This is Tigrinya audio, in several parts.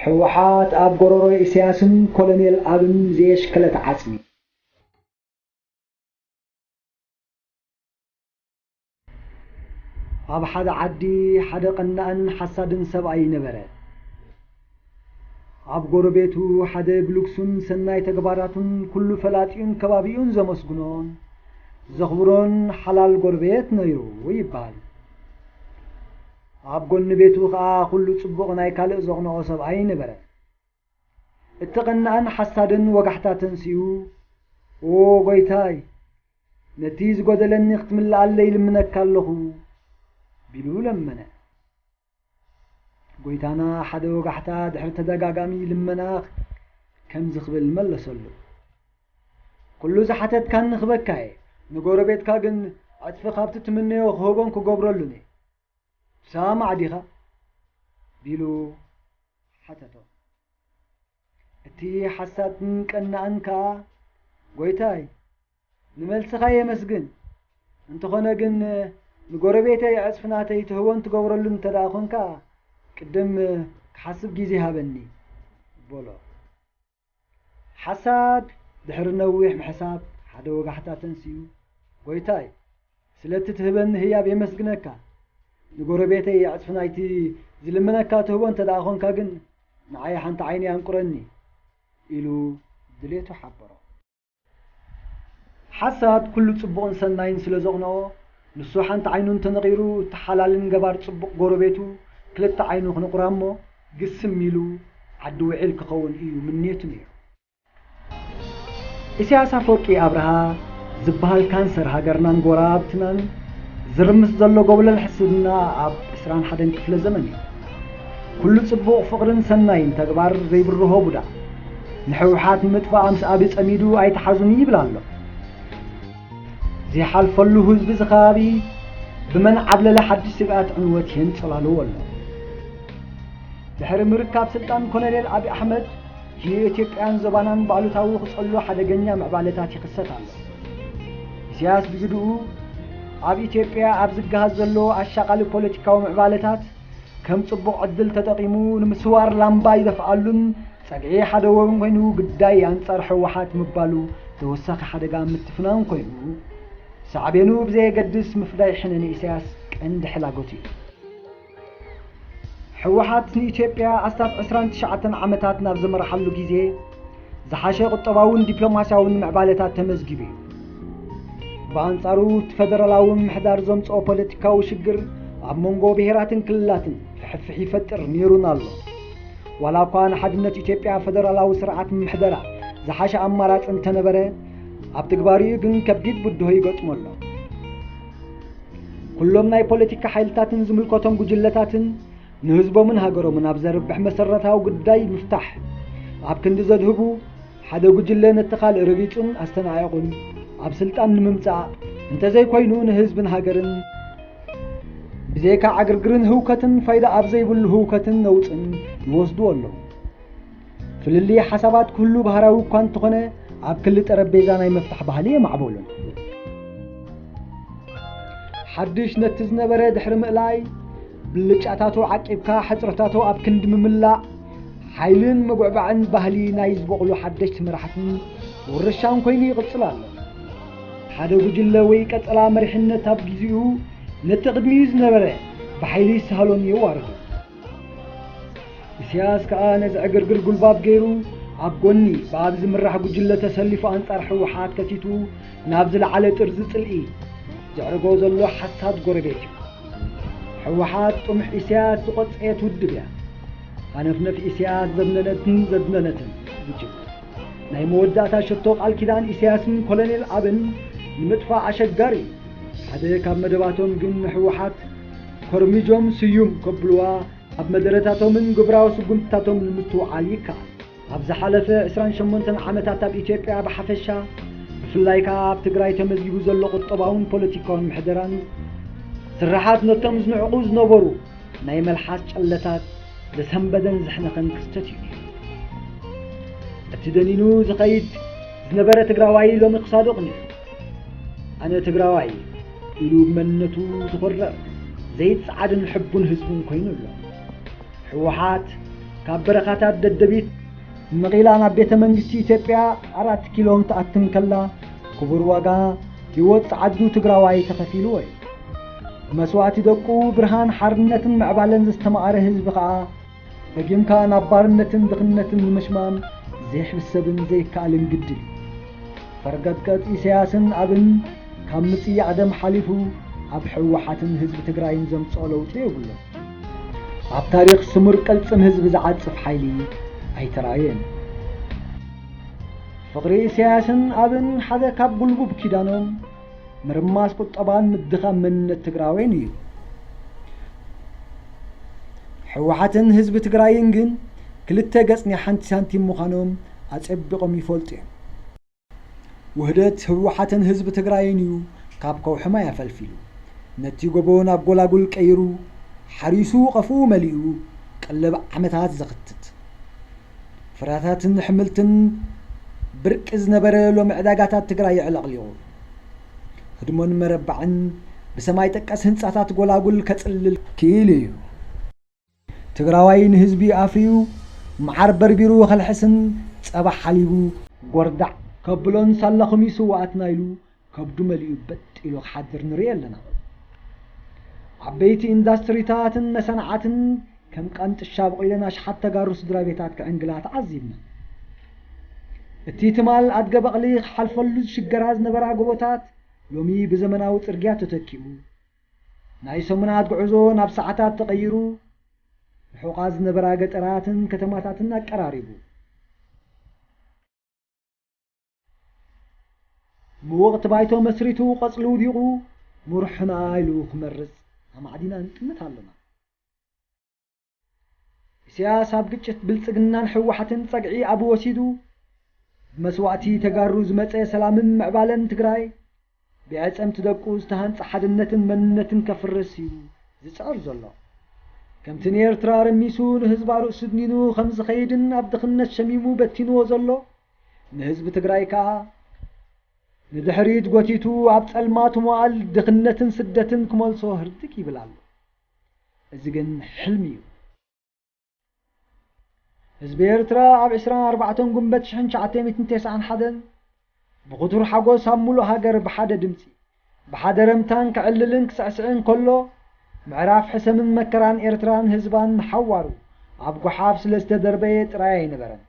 ሕወሓት ኣብ ጎረሮ ኢሳያስን ኮሎኔል ኣብን ዘየሽከለት ዓጽሚ ኣብ ሓደ ዓዲ ሓደ ቀናእን ሓሳድን ሰብኣይ ነበረ። ኣብ ጎረቤቱ ሓደ ብልክሱን ሰናይ ተግባራቱን ኩሉ ፈላጢኡን ከባቢኡን ዘመስግኖን ዘኽብሮን ሓላል ጎረቤት ነይሩ ይባል። ኣብ ጎኒ ቤቱ ከዓ ኩሉ ጽቡቕ ናይ ካልእ ዘቕንዖ ሰብኣይ ነበረ። እቲ ቀናእን ሓሳድን ወጋሕታትን ሲኡ ኦ ጎይታይ ነቲ ዝጎደለኒ ክትምላኣለይ ልምነካ ኣለኹ ቢሉ ለመነ። ጎይታና ሓደ ወጋሕታ ድሕሪ ተደጋጋሚ ልመና ከም ዝኽብል መለሰሉ። ኩሉ ዝሓተትካ ንኽበካ እየ፣ ንጎረቤትካ ግን ዕጥፊ ካብቲ ትምነዮ ክህቦን ክገብረሉኒ ሰማዕ ዲኻ ቢሉ ሓተቶ። እቲ ሓሳድን ቀናእን ከዓ ጎይታይ ንመልስኻ የመስግን፣ እንተኾነ ግን ንጎረቤተይ ዕፅፊ ናተይ ትህቦን ትገብረሉ እንተደኣ ኮንካ ቅድም ክሓስብ ግዜ ሃበኒ በሎ። ሓሳድ ድሕሪ ነዊሕ ምሕሳብ ሓደ ወጋሕታ ተንስዩ ጎይታይ ስለቲ ትህበኒ ህያብ የመስግነካ፣ ንጎረቤተይ ዕፅፊ ናይቲ ዝልምነካ ትህቦ እንተደኣ ኮንካ ግን ንዓይ ሓንቲ ዓይኒ ኣንቁረኒ ኢሉ ድሌቱ ሓበሮ። ሓሳድ ኩሉ ጽቡቕን ሰናይን ስለ ዘቕንኦ ንሱ ሓንቲ ዓይኑ እንተነቒሩ እቲ ሓላልን ገባር ጽቡቕ ጎረቤቱ ክልተ ዓይኑ ክነቑራ እሞ ግስም ኢሉ ዓዲ ውዒል ክኸውን እዩ ምኔቱ ነይሩ። ኢሳያስ አፈወርቂ ኣብርሃ ዝበሃል ካንሰር ሃገርናን ጎራብትናን ዝርምስ ዘሎ ጎብለል ሕስብና ኣብ 21 ክፍለ ዘመን እዩ። ኩሉ ጽቡቕ ፍቕርን ሰናይን ተግባር ዘይብርሆ ቡዳ ንሕወሓት ምጥፋእ ኣምስ ኣብ ጸሚዱ ኣይተሓዙኒ ይብል ኣሎ። ዘይሓልፈሉ ህዝቢ ዝኸባቢ ብመን ዓብለለ ሓድሽ ስግኣት ዕንወት የንጸላልዎ ኣሎ። ድሕሪ ምርካብ ስልጣን ኮሎኔል ኣብይ ኣሕመድ የኢትዮጵያን ዘባናን ባዕሉታዊ ክጸሎ ሓደገኛ ምዕባለታት ይኽሰት ኣሎ። ኢሳያስ ብግድኡ ኣብ ኢትዮጵያ ኣብ ዝገሃዝ ዘሎ ኣሻቓሊ ፖለቲካዊ ምዕባለታት ከም ጽቡቕ ዕድል ተጠቒሙ ንምስዋር ላምባ ይደፍኣሉን ጸግዒ ሓደ ወብን ኮይኑ ግዳይ ኣንጻር ሕወሓት ምባሉ ተወሳኺ ሓደጋ ምትፍናን ኮይኑ ሳዕቤኑ ብዘየገድስ ምፍዳይ ሕነኒ ኢሳያስ ቀንዲ ሕላጎት እዩ። ሕወሓት ንኢትዮጵያ ኣስታት 29 ዓመታት ናብ ዘመርሓሉ ግዜ ዝሓሸ ቁጠባውን ዲፕሎማስያውን ምዕባለታት ተመዝጊቡ እዩ። በኣንጻሩ ፌደራላዊ ምሕዳር ዘምጽኦ ፖለቲካዊ ሽግር ኣብ መንጎ ብሄራትን ክልላትን ፍሕፍሕ ይፈጥር ነይሩን ኣሎ። ዋላ እኳ ንሓድነት ኢትዮጵያ ፌደራላዊ ስርዓት ምሕደራ ዝሓሸ ኣማራፂ እንተነበረ ኣብ ትግባሪኡ ግን ከቢድ ብድሆ ይገጥሞ ኣሎ። ኩሎም ናይ ፖለቲካ ሓይልታትን ዝምልከቶም ጉጅለታትን ንህዝቦምን ሃገሮምን ኣብ ዘርብሕ መሰረታዊ ጉዳይ ምፍታሕ ኣብ ክንዲ ዘድህቡ ሓደ ጉጅለ ነቲ ካልእ ረጊጹን ኣስተናዒቑን ኣብ ስልጣን ንምምጻእ እንተዘይኮይኑ ንህዝብን ሃገርን ብዘይካ ዕግርግርን ህውከትን ፋይዳ ኣብ ዘይብሉ ህውከትን ነውፅን ይወስዱ ኣለዉ። ፍልልይ ሓሳባት ኩሉ ባህራዊ እኳ እንተኾነ ኣብ ክሊ ጠረጴዛ ናይ መፍታሕ ባህሊ የማዕበሉን። ሓድሽ ነቲ ዝነበረ ድሕሪ ምእላይ ብልጫታቱ ዓቂብካ ሕፅረታቱ ኣብ ክንዲ ምምላእ ሓይልን መጉዕባዕን ባህሊ ናይ ዝበቕሉ ሓደሽቲ መራሕትን ውርሻን ኮይኑ ይቕጽል ኣሎ። ሓደ ጉጅለ ወይ ቀጸላ መሪሕነት ኣብ ግዚኡ ነቲ ቅድሚኡ ዝነበረ ብሓይሊ ይሳሃሎን የዋርዱ። ኢሳያስ ከዓ ነዚ ዕግርግር ጉልባብ ገይሩ ኣብ ጎኒ ብኣብ ዝምራሕ ጉጅለ ተሰሊፉ ኣንጻር ሕወሓት ከቲቱ ናብ ዝለዓለ ጥርዚ ጽልኢ ዘዕርጎ ዘሎ ሓሳብ ጎረቤት እዩ። ሕወሓት ጥሙሕ ኢሳያስ ዝቖፀየት ውድብ እያ። ኣነፍነፍ ኢሳያስ ዘብነነትን ዘድነነትን ውጅብ ናይ መወዳእታ ሸቶ ቃል ኪዳን ኢሳያስን ኮሎኔል ኣብን ንምጥፋእ ኣሸጋሪ እዩ። ሓደ ካብ መደባቶም ግን ሕወሓት ኮርሚጆም ስዩም ከብልዋ ኣብ መደረታቶምን ግብራዊ ስጉምትታቶም ንምትውዓል ይከኣል። ኣብ ዝሓለፈ 28 ዓመታት ኣብ ኢትዮጵያ ብሓፈሻ ብፍላይ ከዓ ኣብ ትግራይ ተመዝጊቡ ዘሎ ቁጠባውን ፖለቲካውን ምሕደራን ስራሓት ነቶም ዝንዕቑ ዝነበሩ ናይ መልሓስ ጨለታት ዘሰንበደን ዘሕነኸን ክስተት እዩ። እቲ ደኒኑ ዝኸይድ ዝነበረ ትግራዋይ ሎሚ ክሳዱ ቅኒዑ ኣነ ትግራዋይ ኢሉ መንነቱ ዝኮረር ዘይጸዓድን ሕቡን ህዝብን ኮይኑ ኣሎ። ሕወሓት كابرخاتات ددبيت مغيلان بيت منجستي إثيوبيا 4 كيلو تأتم كلا كبر واقع يوت عدو تقراواي تخفيلوي مسواتي دقو برهان حرنة معبالن زستمعره هزبقا فقيم كان أبارنة دخنة المشمام زي حبسبن زي كالم قدل فرقات إسياسن أبن كمسي عدم حليفو أبحوحاتن هزب تقراين زمت صولو تيوبلو عب تاريخ سمر قلصم هزب زعاد صف حيلي أي تراين فقري إسياسن أبن حدا كاب قلبو بكيدانهم مرماس قطبان مدخم من التقراوين يو حوحاتن هزب تقراين جن كلتا قصني حانت سانتي مخانهم أتعبقهم يفولتين وهدت حوحاتن هزب تقراين يو كاب كوحما يفلفلو نتي قبون أبقولاقول كيرو حريسو قفو مليو قلب عمتات زغتت فراتاتن حملتن بركز نبرلو معداقاتات تقراي علق ليغو هدمون مربعن بسماي تقاس هنصاتات قولاقول كتسلل كيليو تقراوين هزبي آفيو معار بربيرو خلحسن صباح حليبو قردع كبلون سالا خميسو واتنايلو كبدو مليو بت إلو حادر نريال لنا عبيتي اندستريتاتن مسانعاتن كم كانت الشابق إلنا شحات تقارس درابيتات كأنجلات عزيبنا التيتمال أدقبق لي حالفلوز شقراز نبرا قبوتات لومي بزمناو ترقيات تتكيو نايسو منات قعزو ناب ساعتات تغيرو حقاز نبرا قطراتن كتماتاتن أكراريبو موقت بايتو مسريتو قصلو ديغو مرحنا آيلو خمرز هم عدينا نتمت هالنا سياسة بقجت بلسقنان حوحتن تسقعي أبو وسيدو مسواتي تقاروز متى سلامن معبالن تقراي بيعصم تدقوز تهانص حدنتن مننتن كفرسيو زصعر زلو كمتن ኤርትራ رميسو لهزب عروق سدنينو خمس خيدن أبدخنت شميمو بتينو زلو نهزب تقراي كا ندحريد قوتيتو عبت الماتو موال دخنتن سدتن كمال صهرتك يبلالو ازيقن حلميو هزب ኤርትራ عب 24 قنبت شحن شعتيمتن 91 بقدر حقو سامولو هاجر بحادة دمسي بحادة رمتان كعللن كسعسعن كله معراف حسمن مكران إرتران هزبان حوارو عبقو حافس لستدربيت راي نبرن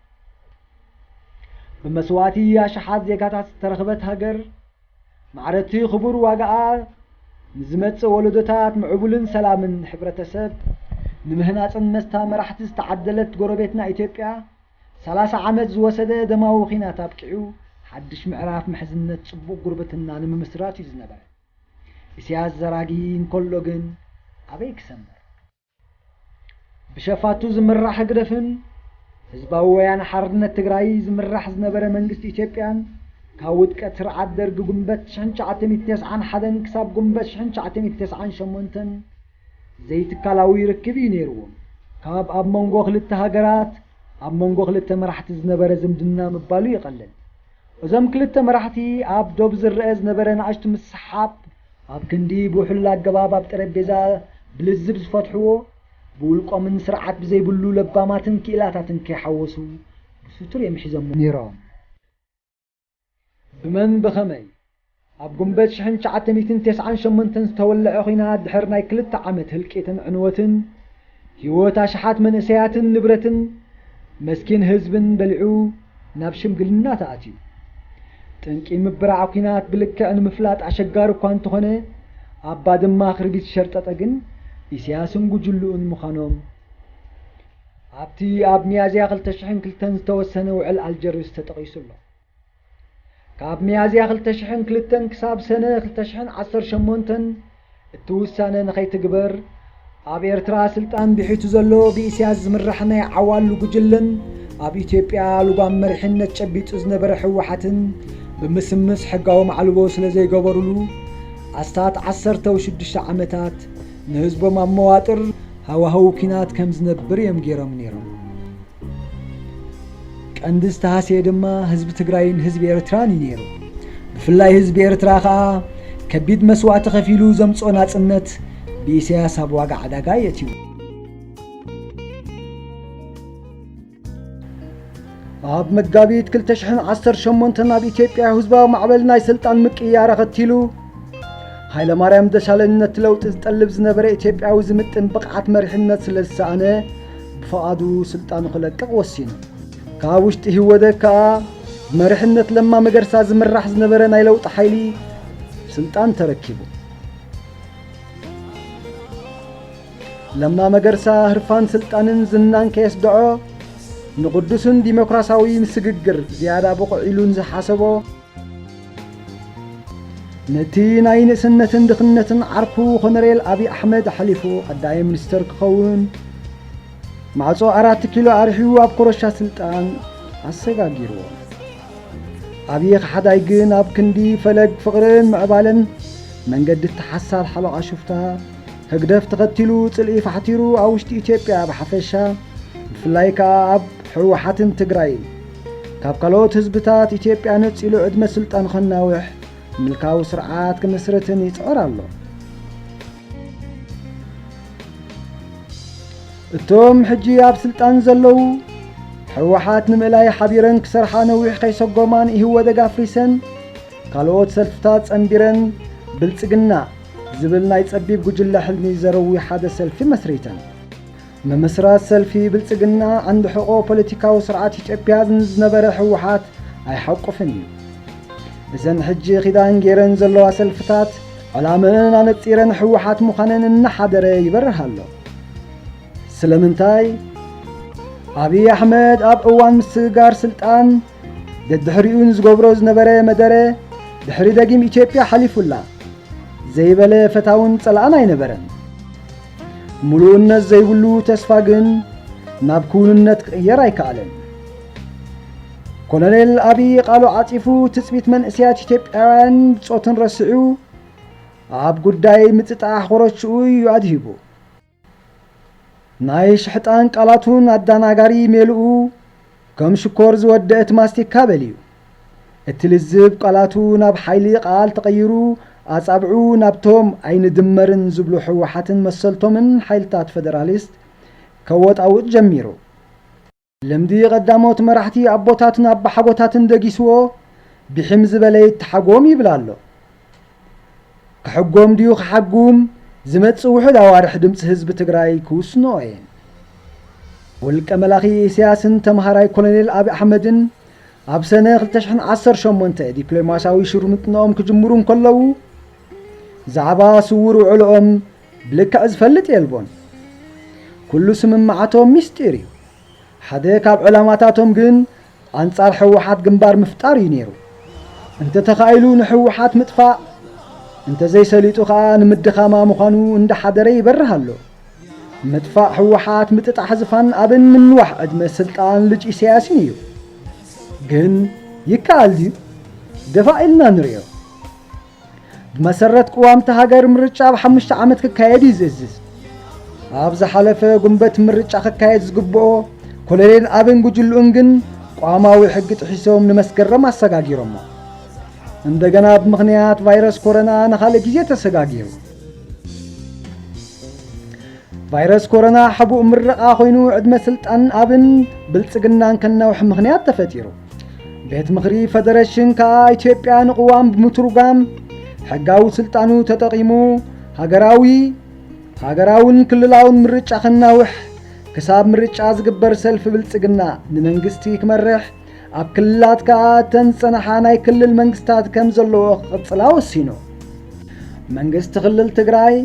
بمسواتي يا شحات زيكاتات ترخبت هاجر معرتي خبور واقعا نزمت ولدتات معبولن سلامن حبرة سب نمهناتن مستا مراحتز تعدلت قربتنا إثيوبيا 30 عمت زوسده دماو خينات أبكعو حدش معراف محزنة صبو قربتنا نممسرات يزنبر إسياس زراقين كله جن أبيك سمر بشفاتو زمراح قرفن هزباويان حرنا التقراي زمراح زنبر منقست إثيوبيان كاود كتر عدر قنبت شحن شعتم 91 كساب قنبت شحن شعتم 98 زي تكالاوي ركبي نيروم كاب أب منغوخ للتهاجرات أب منغوخ للتمراحت زنبر زمدنا مبالو يقلل وزم كلتا مراحتي أب دوبز الرئيز نبرن عشت مسحاب أب كندي بوحلا قباب أب تربيزا بلزبز فتحوه بولقو من سرعات بزي بلو لباماتن كيلاتاتن كي حوسو بسوتر يمحي زمو نيرام بمن بخمي أب قنبت شحن شعتميتن 98 تولع أخينا دحرناي كلتا عمت هلكيتن عنوتن هيوتا شحات من اسياتن نبرتن مسكين هزبن بلعو نابشم قلنا تأتيو تنكي مبرع كينات بلكع المفلات عشقار وكان تخونه أباد ما خربيت شرطة أجن يسياسن جلون مخانوم أبتي أب ميازي أخل تشحن كلتن توسنة وعل الجرس تتقيسله كاب ميازي أخل تشحن كلتن كساب سنة أخل تشحن 10 شمونتن التوسانة نخيت قبر أب إرترا سلطان بحيث زلو بإسياس مرحنا عوالو جلن أب إثيوبيا لقام مرحنة تشبيت أزنبر حوحتن بمسمس حقاو معلوبو سلازي قبرلو أستات 16 عمتات نهزبو مع مواتر هاو كينات كم زنبر يمجيرم نيرم كأندز تهاسي دما هزب تقراين هزب إرتراني نيرو بفلاي هزب إرتراخا كبيد مسوات خفيلو زمصونات النت بإسياس هبواقع عداقايتيو ኣብ መጋቢት 2018 ናብ ኢትዮጵያ ህዝባዊ ማዕበል ናይ ስልጣን ምቅያር ኸቲሉ ሃይለማርያም ደሳለኝ ለውጥ ዝጠልብ ዝነበረ ኢትዮጵያዊ ዝምጥን ብቕዓት መሪሕነት ስለዝሰኣነ ብፈቓዱ ስልጣኑ ክለቅቕ ወሲኑ ካብ ውሽጢ ህወደ ከዓ መሪሕነት ለማ መገርሳ ዝምራሕ ዝነበረ ናይ ለውጥ ሓይሊ ስልጣን ተረኪቡ ለማ መገርሳ ህርፋን ስልጣንን ዝናን ከየስድዖ ንቅዱስን ዲሞክራሲያዊ ምስግግር ዝያዳ በቑዒሉን ዝሓሰቦ ነቲ ናይ ንእስነትን ድኽነትን ዓርፉ ኮሎኔል አብይ አሕመድ ሓሊፉ ቀዳማይ ሚኒስተር ክኸውን ማዕጾ 4 ኪሎ ኣርሒቡ ኣብ ኮረሻ ስልጣን ኣሰጋጊርዎ አብይ ሓዳይ ግን ኣብ ክንዲ ፈለግ ፍቕርን ምዕባለን መንገዲ ተሓሳል ሓለቓ ሽፍታ ህግደፍ ተኸቲሉ ጽልኢ ፋሕቲሩ ኣብ ውሽጢ ኢትዮጵያ ብሓፈሻ ብፍላይ ከዓ ኣብ ሕወሓትን ትግራይ ካብ ካልኦት ህዝብታት ኢትዮጵያ ነፂሉ ዕድመ ስልጣን ኸናውሕ ምልካዊ ስርዓት ክመስረትን ይጽዕር ኣሎ እቶም ሕጂ ኣብ ስልጣን ዘለዉ ሕወሓት ንምእላይ ሓቢረን ክሰርሓ ነዊሕ ከይሰጎማን ይህወ ደጋፍሪሰን ካልኦት ሰልፍታት ጸንቢረን ብልጽግና ዝብል ናይ ጸቢብ ጉጅለ ሕልሚ ዘረዊ ሓደ ሰልፊ መስሪተን መመስራት ሰልፊ ብልጽግና ዓንዲ ሕቆ ፖለቲካዊ ስርዓት ኢትዮጵያ ዝነበረ ሕወሓት ኣይሓቁፍን እዩ እዘን ሕጂ ኺዳን ገይረን ዘለዋ ሰልፍታት ዕላመን ኣነጺረን ሕወሓት ምዃነን እናሓደረ ይበርህ ኣሎ ስለምንታይ አብይ አሕመድ ኣብ እዋን ምስጋር ስልጣን ደድሕሪኡን ዝገብሮ ዝነበረ መደረ ድሕሪ ደጊም ኢትዮጵያ ሓሊፉላ ዘይበለ ፈታውን ጸላኣን ኣይነበረን ሙሉእነት ዘይብሉ ተስፋ ግን ናብ ክውንነት ክቕየር ኣይከኣለን ኮሎኔል አብይ ቃሉ ዓጺፉ ትጽቢት መንእስያት ኢትዮጵያውያን ብጾትን ረስዑ ኣብ ጉዳይ ምጽጣሕ ኾረችኡ እዩ ኣድሂቡ ናይ ሽሕጣን ቃላቱን ኣዳናጋሪ ሜልኡ ከም ሽኮር ዝወደአት ማስቲካ በልዩ እቲ ልዝብ ቃላቱ ናብ ሓይሊ ቃል ተቐይሩ ኣጻብዑ ናብቶም ኣይንድመርን ዝብሉ ሕወሓትን መሰልቶምን ሓይልታት ፌደራሊስት ከወጣውጥ ጀሚሩ ልምዲ ቀዳሞት መራሕቲ ኣቦታትን ኣባሓጎታትን ደጊስዎ ብሕም ዝበለይ ተሓጎም ይብል ኣሎ ክሕጎም ድዩ ክሓጉም ዝመጽእ ውሕድ ኣዋርሕ ድምፂ ህዝቢ ትግራይ ክውስኖ እየን ውልቀ መላኺ ኢሳያስን ተምሃራይ ኮሎኔል አብይ አሕመድን ኣብ ሰነ 2018 ዲፕሎማስያዊ ሽርምጥንኦም ክጅምሩ እንከለዉ ዛዕባ ስውር ውዕሎኦም ብልክዕ ዝፈልጥ የልቦን ኩሉ ስምምዓቶም ሚስጢር እዩ ሓደ ካብ ዕላማታቶም ግን ኣንጻር ሕወሓት ግንባር ምፍጣር እዩ ነይሩ እንተተኻኢሉ ንሕወሓት ምጥፋእ እንተዘይሰሊጡ ከዓ ንምድኻማ ምዃኑ እንዳሓደረ ይበርህ ኣሎ ምጥፋእ ሕወሓት ምጥጣሕ ዝፋን ኣብን ምንዋሕ ዕድመ ስልጣን ልጅ ኢሳያስን እዩ ግን ይከኣል ድዩ ደፋኢልና ንሪኦ ብመሰረት ቅዋምቲ ሃገር ምርጫ ብ5 ዓመት ክካየድ ይዝዝዝ ኣብ ዝሓለፈ ጉንበት ምርጫ ክካየድ ዝግብኦ ኮሎኔል አብይን ጉጅሉን ግን ቋማዊ ሕጊ ጥሒሶም ንመስገረም ኣሰጋጊሮሞ እንደገና ብምኽንያት ቫይረስ ኮሮና ንኻልእ ግዜ ተሰጋጊሩ ቫይረስ ኮሮና ሓቡእ ምረቓ ኮይኑ ዕድመ ስልጣን አብን ብልጽግናን ከናውሕ ምኽንያት ተፈጢሩ ቤት ምኽሪ ፌደሬሽን ከዓ ኢትዮጵያ ንቅዋም ብምትርጓም ሕጋዊ ስልጣኑ ተጠቒሙ ሃገራውን ክልላውን ምርጫ ከናውሕ ክሳብ ምርጫ ዝግበር ሰልፊ ብልጽግና ንመንግስቲ ክመርሕ ኣብ ክልላት ከዓ ተንጸናሓ ናይ ክልል መንግስታት ከም ዘለዎ ክቕጽላ ወሲኑ መንግስቲ ክልል ትግራይ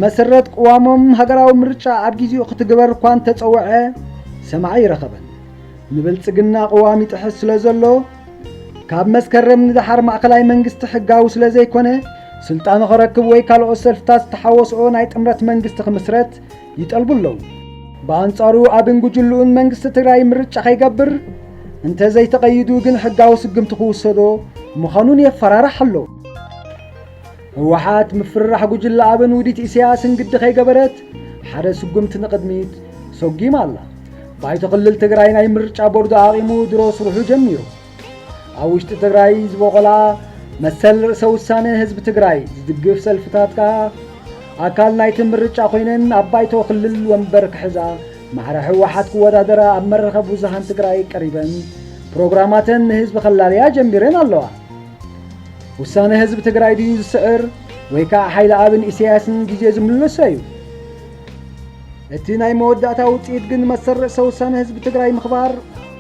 መሰረት ቅዋሞም ሃገራዊ ምርጫ ኣብ ጊዜኡ ክትግበር እኳ እንተፀውዐ ሰማዒ ይረኸበን ንብልጽግና ቅዋም ይጥሕስ ስለ ዘሎ ካብ መስከረም ንድሓር ማእከላይ መንግስቲ ሕጋዊ ስለ ዘይኮነ ስልጣን ክረክብ ወይ ካልኦት ሰልፍታት ዝተሓወስኦ ናይ ጥምረት መንግስቲ ክምስረት ይጠልቡ ኣለዉ በአንጻሩ አብን ጉጅሉን መንግስቲ ትግራይ ምርጫ ከይገብር እንተዘይተቐይዱ ግን ሕጋዊ ስግምቲ ክውሰዶ ምዃኑን የፈራርሕ ኣሎ ሕወሓት ምፍራሕ ጉጅለ አብን ውዲት ኢሳያስን ግዲ ከይገበረት ሓደ ስጉምቲ ንቅድሚት ሰጊም ኣላ ባይቶ ክልል ትግራይ ናይ ምርጫ ቦርዶ ኣቂሙ ድሮ ስርሑ ጀሚሩ ኣብ ውሽጢ ትግራይ ዝበቆላ መሰል ርእሰ ውሳነ ህዝቢ ትግራይ ዝድግፍ ሰልፍታት ከዓ ኣካል ናይቲ ምርጫ ኮይነን ኣብ ባይቶ ክልል ወንበር ክሕዛ مع حوحات كودادرا أمرخ بوزهان تقرأي قريبا بروغراماتن هزب خلاليا جنبيرين الله وسانة هزب تقرأي ديوز السعر ويكا حيل آبن إسياسن جيجيز من اللسايو اتناي موداتا وطيد قن مسر سوسانة هزب تقرأي مخبار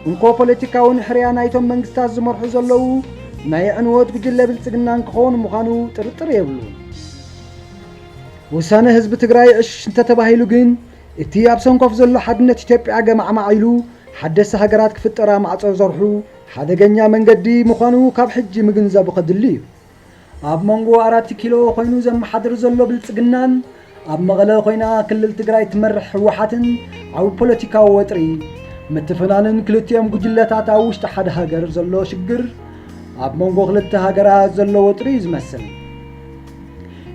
انكو بوليتيكاون حريانا يتم منقستاز زمرحو زلو ناي عنوات بجلة بالتقنان كخون مخانو ترطر يبلو وسانة هزب تقرأي اش انت تباهيلو قن اتي ابسنكوف زلو حدنة تتبع جمع معيلو حدث هجرات كفترة مع زرحو حدا جنيا من قدي مخانو كاب حجي مجنزب قدليو اب منغو 4 كيلو خوينو زم حدر زلو بالتقنان اب مغلا خوينا كلل تقراي تمرح حوحاتن او بوليتيكاو وطري متفنانن كلتيام غجلتات اوشت حدا هاجر زلو شجر اب منغو خلت هاجرات زلو وطري زمسل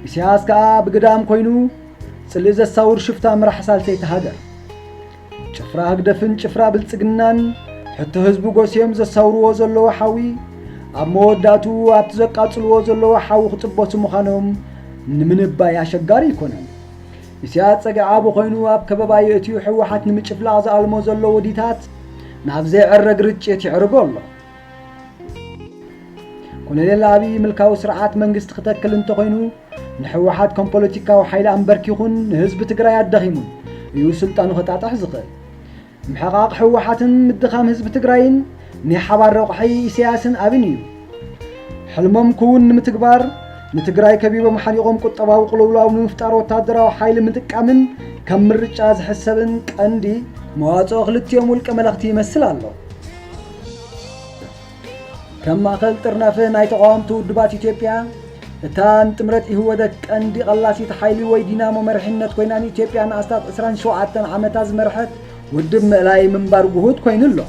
إسياسكا بقدام خوينو صلي زساور شفتا مرح سالتي تهاجر شفرا هقدفن شفرا بالتقنان حتى هزبو قوسيم زساورو زلو حاوي اب موداتو ابتزقاصلو زلو حاو خطبوت مخانم نمنبا ياشغاري يكونن إسياس صقعابو خوينو اب كبباي اتيو حوحات نمچفلا زالمو زلو وديتات نابزي عرق رچيت يعرقو الله كونيل ابي ملكاو سرعات منغست ختكل انت خوينو نحوحات كم بوليتيكاو حيل انبركيخون حزب تግራይ አዳኺሙን እዩ ስልጣኑ ኸጣጣሕ ዝኽእል محقق حوحاتن مدخام حزب تግራይን نحبار رقحي إسياسن أبن እዩ حلمم كون متكبار نتግራይ كبيبه محليقوم قطباو قلولاو مفتار وتادراو حيل متقامن كم مرጫ ዝحسبن ቀንዲ መዋጽኦ ክልቲኦም ውልቀ መለኽቲ ይመስል ኣሎ كما خل طرنافه ናይ ተቃዋምቲ ውድባት ኢትዮጵያ እታን ጥምረት ይህወደት ቀንዲ ቀላሲት ሓይሊ ወይ ዲናሞ መርሕነት ኮይናን ኢትዮጵያ ንኣስታት 27 ዓመታት ዝመርሐት ውድብ ምዕላይ ምንባር ጉሁት ኮይኑሎ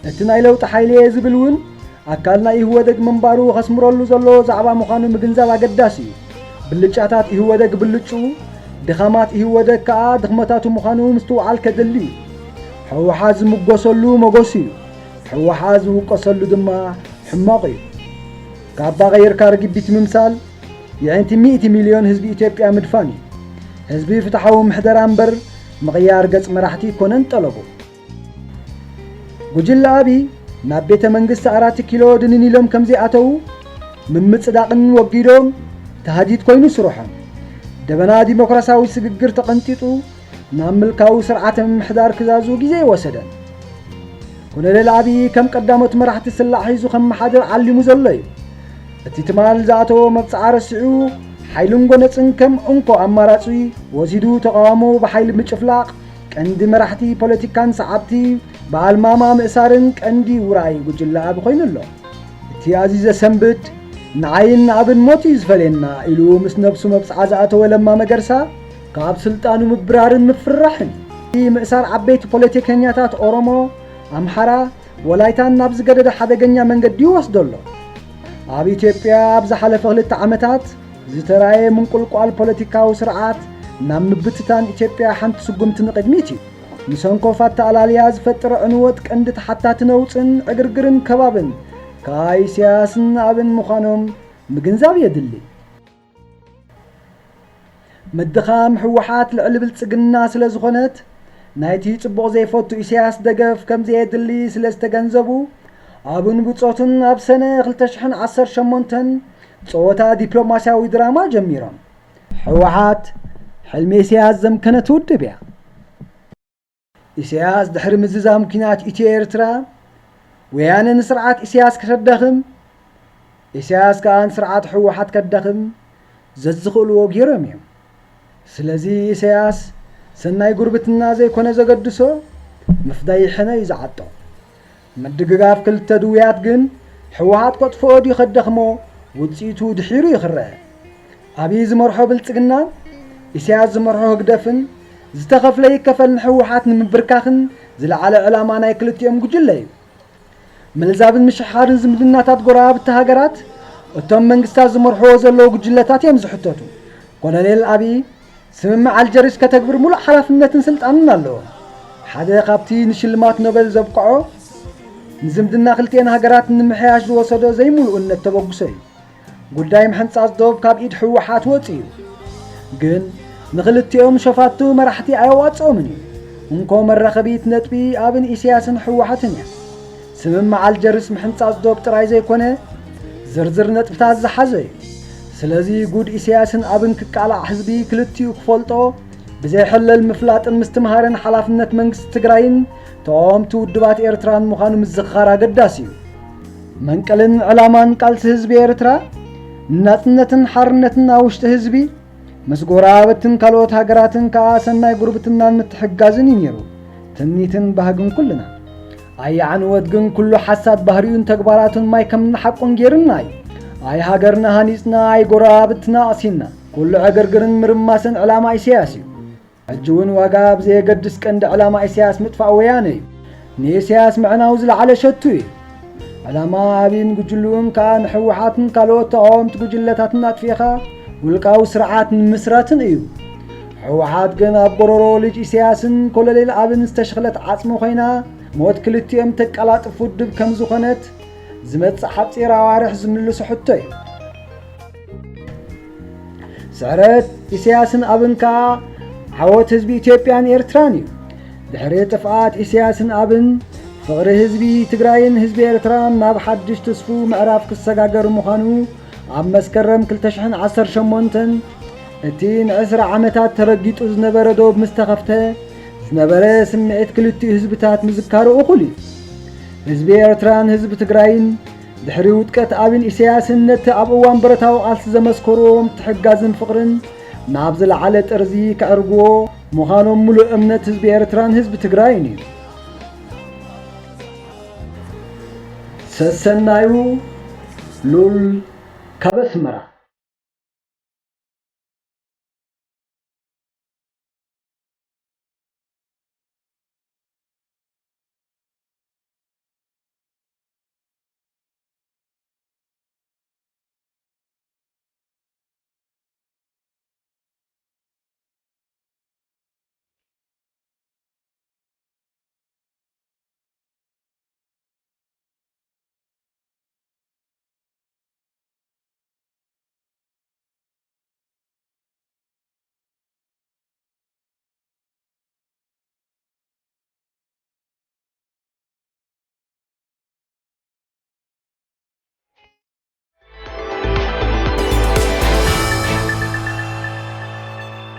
እቲ ናይ ለውጥ ሓይሊ ዝብልውን ኣካልና ይህወደግ ምንባሩ ኸስምረሉ ዘሎ ዛዕባ ምዃኑ ምግንዛብ ኣገዳሲ እዩ ብልጫታት ይህወደግ ብልጩ ድኻማት ይህወደግ ከዓ ድኽመታቱ ምዃኑ ምስትውዓል ከደሊ ሕወሓት ዝምጎሰሉ መጎሲ እዩ ሕወሓት ዝውቀሰሉ ድማ ሕማቕ እዩ كابا غير كارجبيت ممثال يعني 100 مليون حزب إثيوبيا مدفاني حزبي فتحوا محدران بر مغيار قص مراحتي كونن طلبوا ጉጅለ አቢ ናብ ቤተ መንግስት 4 ኪሎ ድንኒሎም ከምዚ ኣተው ምምጽዳቅን ወጊዶም ተሃዲድ ኮይኑ ስሩሖም ደበና ዲሞክራሲያዊ ስግግር ተቀንጢጡ ናብ ምልካው ስርዓተ ምሕዳር ክዛዙ ግዜ ወሰደ ኮሎኔል አቢ ከም ቀዳሞት መራሕቲ ስላሕ ሒዙ ከም መሓደር ዓሊሙ ዘሎ እዩ እቲ ትማል ዛቶ መብጻዕ ረስዑ ሓይሉን ጎነጽን ከም እንኮ ኣማራጺ ወሲዱ ተቃዋሞ በሓይል ምጭፍላቅ ቀንዲ መራሕቲ ፖለቲካን ሰዓብቲ በአልማማ ምእሳርን ቀንዲ ውራይ ጉጅለ አብ ኮይኑሎ እቲ አዚዘ ሰንብት ንዓይን አብን ሞት ይዝፈለና ኢሉ ምስ ነፍሱ መብጻዕ ዛቶ ወለማ መገርሳ ካብ ስልጣኑ ምብራርን ምፍራሕን ምእሳር ዓበይቲ ፖለቲከኛታት ኦሮሞ አምሓራ ወላይታን ናብ ዝገደደ ሓደገኛ መንገዲ ይወስደሎ ኣብ ኢትዮጵያ ኣብ ዝሓለፈ 2 ዓመታት ዝተራየ ምንቁልቋል ፖለቲካዊ ስርዓት ናብ ምብትታን ኢትዮጵያ ሓንቲ ስጉምቲ ንቅድሚት እዩ ንሰንኮፋት ተኣላልያ ዝፈጥረ ዕንወት ቀንዲ ተሓታት ነውፅን ዕግርግርን ከባብን ካይ ሲያስን አብን ምዃኖም ምግንዛብ የድሊ መድኻም ሕወሓት ልዕሊ ብልጽግና ስለ ዝኾነት ናይቲ ጽቡቕ ዘይፈቱ ኢሳያስ ደገፍ ከም ዘየድሊ ስለ ዝተገንዘቡ አብን ብጾትን ኣብ ሰነ 2018 ጾታ ዲፕሎማሲያዊ ድራማ ጀሚሮም ሕወሓት ሕልሚ ኢሳያስ ዘምከነት ውድብያ ኢሳያስ ድሕሪ ምዝዛም ኩናት ኢትዮ ኤርትራ ወያነን ስርዓት ኢሳያስ ከደኽም ኢሳያስ ካን ስርዓት ሕወሓት ከደኽም ዘዝኽእልዎ ጌሮም እዮም ስለዚ ኢሳያስ ሰናይ ጉርብትና ዘይኮነ ዘገድሶ ምፍዳይ ሕነ ይዝዓጦ መድግጋፍ ክልተ ድውያት ግን ሕወሓት ቆጥፎ ዲ ከደኽሞ ውጽኢቱ ድሒሩ ይኽረአ አብይ ዝመርሖ ብልጽግና ኢሳያስ ዝመርሖ ህግደፍን ዝተኸፍለ ይከፈል ሕወሓት ንምብርካኽን ዝለዓለ ዕላማ ናይ ክልቲኦም ጉጅለ እዩ መልዛብን ምሽሓርን ዝምድናታት ጎራብቲ ሃገራት እቶም መንግስታት ዝመርሕዎ ዘለዉ ጉጅለታት እዮም ዝሕተቱ ኮሎኔል አብይ ስምምዕ አልጀሪስ ከተግብር ሙሉእ ሓላፍነትን ስልጣንን ኣለዎ ሓደ ካብቲ ንሽልማት ኖቤል ዘብቅዖ ንዝምድና ክልቲአን ሃገራት ንምሕያሽ ዝወሰዶ ዘይሙሉእነት ተበግሶ እዩ ጉዳይ ምሕንጻጽ ዶብ ካብ ኢድ ሕወሓት ወፂኡ ግን ንኽልቲኦም ሸፋቱ መራሕቲ ኣይዋጽኦምን እዩ እንኮ መራኸቢት ነጥቢ አብን ኢሳያስን ሕወሓትን እያ ስምምዕ አልጀርስ ምሕንጻጽ ዶብ ጥራይ ዘይኮነ ዝርዝር ነጥብታት ዝሓዘ እዩ ስለዚ ጉድ ኢሳያስን አብን ክቃላዕ ህዝቢ ክልቲኡ ክፈልጦ ብዘይሕለል ምፍላጥን ምስትምሃርን ሓላፍነት መንግስቲ ትግራይን ተኦምቲ ውድባት ኤርትራን ምዃኑ ምዝኽኻር አገዳሲ እዩ መንቀልን ዕላማን ቃልሲ ህዝቢ ኤርትራ ናጽነትን ሓርነትን ውሽጢ ህዝቢ ምስ ጎራበትን ካልኦት ሃገራትን ከዓ ሰናይ ጉርብትናን ምትሕጋዝን ይነሩ ትምኒትን ባህግን ኩልና አያዕንወት ግን ኩሉ ሓሳብ ባህሪውን ተግባራቱን ማይ ከምና ሓቁን ጌርና እዩ አይ ሃገርና ሃኒጽና አይ ጎራብትና አሲና ኩሉ ዕግርግርን ምርማስን ዕላማ ኢሳያስ እዩ ሕጂውን ዋጋ ብዘየገድስ ቀንዲ ዕላማ ኢሳያስ ምጥፋእ ወያነ እዩ ንኢሳያስ ምዕናው ዝለዓለ ሸቱ እዩ ዕላማ አብን ጉጅሉን ከዓ ንሕወሓትን ካልኦት ተቃወምቲ ጉጅለታትን አጥፊኻ ውልቃዊ ስርዓት ንምስራትን እዩ ሕወሓት ግን ኣብ ጎረሮ ልጅ ኢሳያስን ኮሎኔል አብን ዝተሸኽለት ዓጽሚ ኮይና ሞት ክልቲኦም ተቀላጥፍ ውድብ ከም ዝኾነት ዝመጽእ ሓጺር ኣዋርሕ ዝምልሱ ሕቶ እዩ ስዕረት ኢሳያስን አብን ከዓ ዓወት ህዝቢ ኢትዮጵያን ኤርትራን እዩ ድሕሪ ጥፍኣት ኢሳያስን አብን ፍቕሪ ህዝቢ ትግራይን ህዝቢ ኤርትራን ናብ ሓድሽ ተስፉ ምዕራፍ ክሰጋገር ምዃኑ ኣብ መስከረም 2018 እቲ ን10 ዓመታት ተረጊጡ ዝነበረ ዶብ ምስ ተኸፍተ ዝነበረ ስምዒት ክልቲኡ ህዝብታት ምዝካሩ እኹል እዩ ህዝቢ ኤርትራን ህዝቢ ትግራይን ድሕሪ ውድቀት አብን ኢሳያስን ነቲ ኣብ እዋን ብረታዊ ቃልሲ ዘመስከሮም ትሕጋዝን ፍቕርን ናብ ዝለዓለ ጥርዚ ከዕርግዎ ምዃኖም ሙሉእ እምነት ህዝቢ ኤርትራን ህዝቢ ትግራይን እዩ ሰሰናዩ ሉል ካብ ኣስመራ